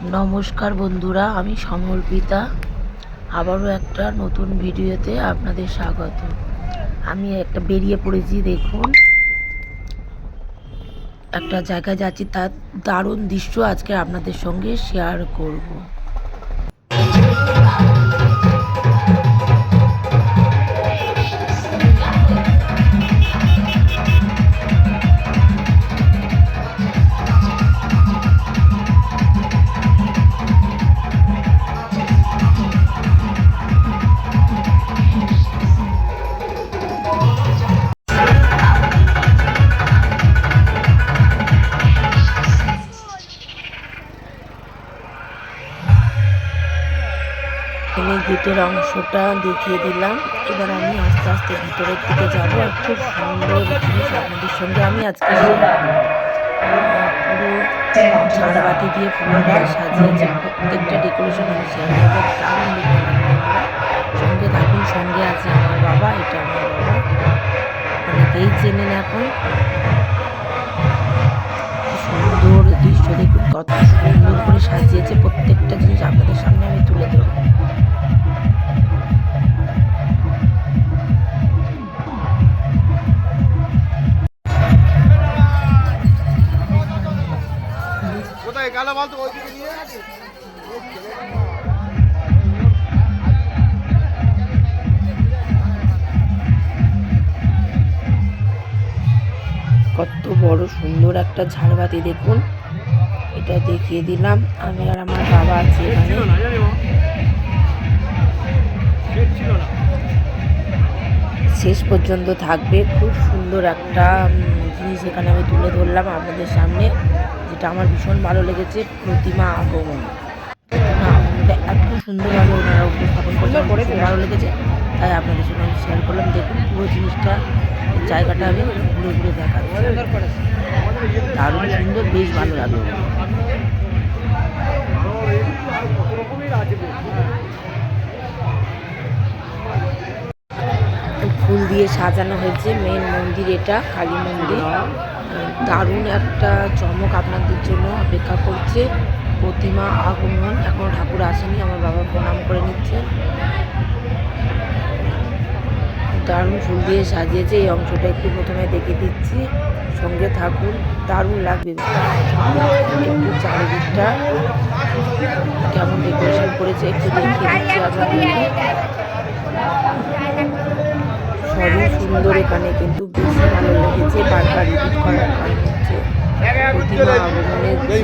নমস্কার বন্ধুরা, আমি সমর্পিতা। আবারও একটা নতুন ভিডিওতে আপনাদের স্বাগত। আমি একটা বেরিয়ে পড়েছি, দেখুন একটা জায়গায় যাচ্ছি, তার দারুণ দৃশ্য আজকে আপনাদের সঙ্গে শেয়ার করব। আমি গেটের অংশটা দেখিয়ে দিলাম। এবার আমি আস্তে আস্তে ভিতরের দিকে যাবো। আর খুব সুন্দর জিনিস আপনাদের সঙ্গে আমি আজকে পুরো ঝাড়বাতি দিয়ে পুরোটা সাজিয়েছি, প্রত্যেকটা ডেকোরেশন আমি শেয়ার করবো। দারুণ দেখতে সঙ্গে থাকুন। সঙ্গে আছে আমার বাবা, এটা আমার বাবা, অনেকেই চেনেন এখন। সুন্দর দৃশ্য দেখুন, কত সুন্দর করে সাজিয়েছে। প্রত্যেকটা জিনিস আপনাদের সামনে আমি তুলে ধরবো। কত বড় সুন্দর একটা ঝাড়বাতি দেখুন, এটা দেখিয়ে দিলাম। আমি আর আমার বাবা আছে এখানে। শেষ পর্যন্ত থাকবে। খুব সুন্দর একটা জিনিস এখানে আমি তুলে ধরলাম আপনাদের সামনে, যেটা আমার ভীষণ ভালো লেগেছে। প্রতিমা আগমন, এত সুন্দরভাবে ওনারা উপস্থাপন করতে ভালো লেগেছে, তাই আপনাদের সঙ্গে আমি শেয়ার করলাম। দেখুন পুরো জিনিসটা, জায়গাটা আমি ঘুরে ঘুরে দেখাচ্ছি। দারুণ সুন্দর, বেশ ভালো লাগলো। ফুল দিয়ে সাজানো হয়েছে মেন মন্দির, এটা কালী মন্দির। দারুণ একটা চমক আপনাদের জন্য অপেক্ষা করছে। প্রতিমা আগমন, এখনো ঠাকুর আসেনি, আমার বাবা প্রণাম করে নিচ্ছে। দারুণ ফুল দিয়ে সাজিয়েছে। এই অংশটা একটু প্রথমে দেখে দিচ্ছি, সঙ্গে থাকুন, দারুণ লাগবে। একটু চারিদিকটা কেমন ডেকোরেশন করেছে একটু দেখিয়ে দিচ্ছি আপনাদেরকে। সবই সুন্দর এখানে, কিন্তু বেশি ভালো লেগেছে বারবার রিপিট করার কারণ হচ্ছে প্রতিমা আগমনের যে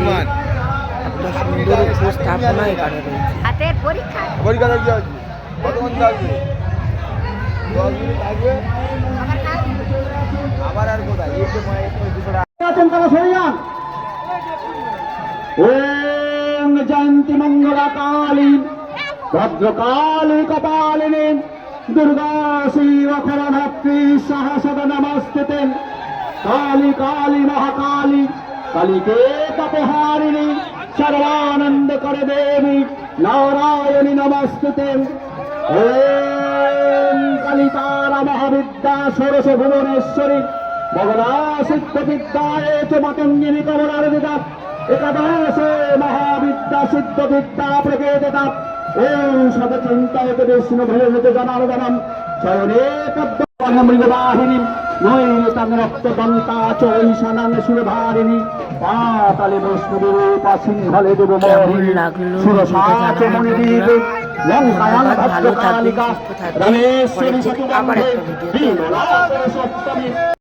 একটা সুন্দর উপস্থাপনা এখানে রয়েছে। জয়ন্তী মঙ্গলা কালী ভদ্রকালী কপালিনী দুর্গা শিবখরধাত্রী সহসদ নমস্তুতে। কালী কালী মহাকালী কালীকে তপহারিণী সর্বানন্দ করে দেবী নারায়ণী নমস্তুতে। ওম কালিতারা মহাবিদ্যা ষোড়শ ভুবনেশ্বরী ভগনা সিদ্ধ বিদ্যায় চ মাতঙ্গিনী কমলার্দিতা একাদশ মহাবিদ্যা সিদ্ধ বিদ্যা প্রকেদিতা। ওম সদচিন্তায়ত বিষ্ণু ভৈরব জনার্দনম শয়নে পদ্মমৃগবাহিনী নৈতাং রক্তদন্তা চৈশানাং সুরধারিণী পাতালে বৈষ্ণবীরূপা সিংহলে দেবমোহিনী সুরসাচমণিদীপ লঙ্কায়াং ভদ্রকালিকা রমেশ্বরী সতুবন্ধে বিমলা সপ্তমী।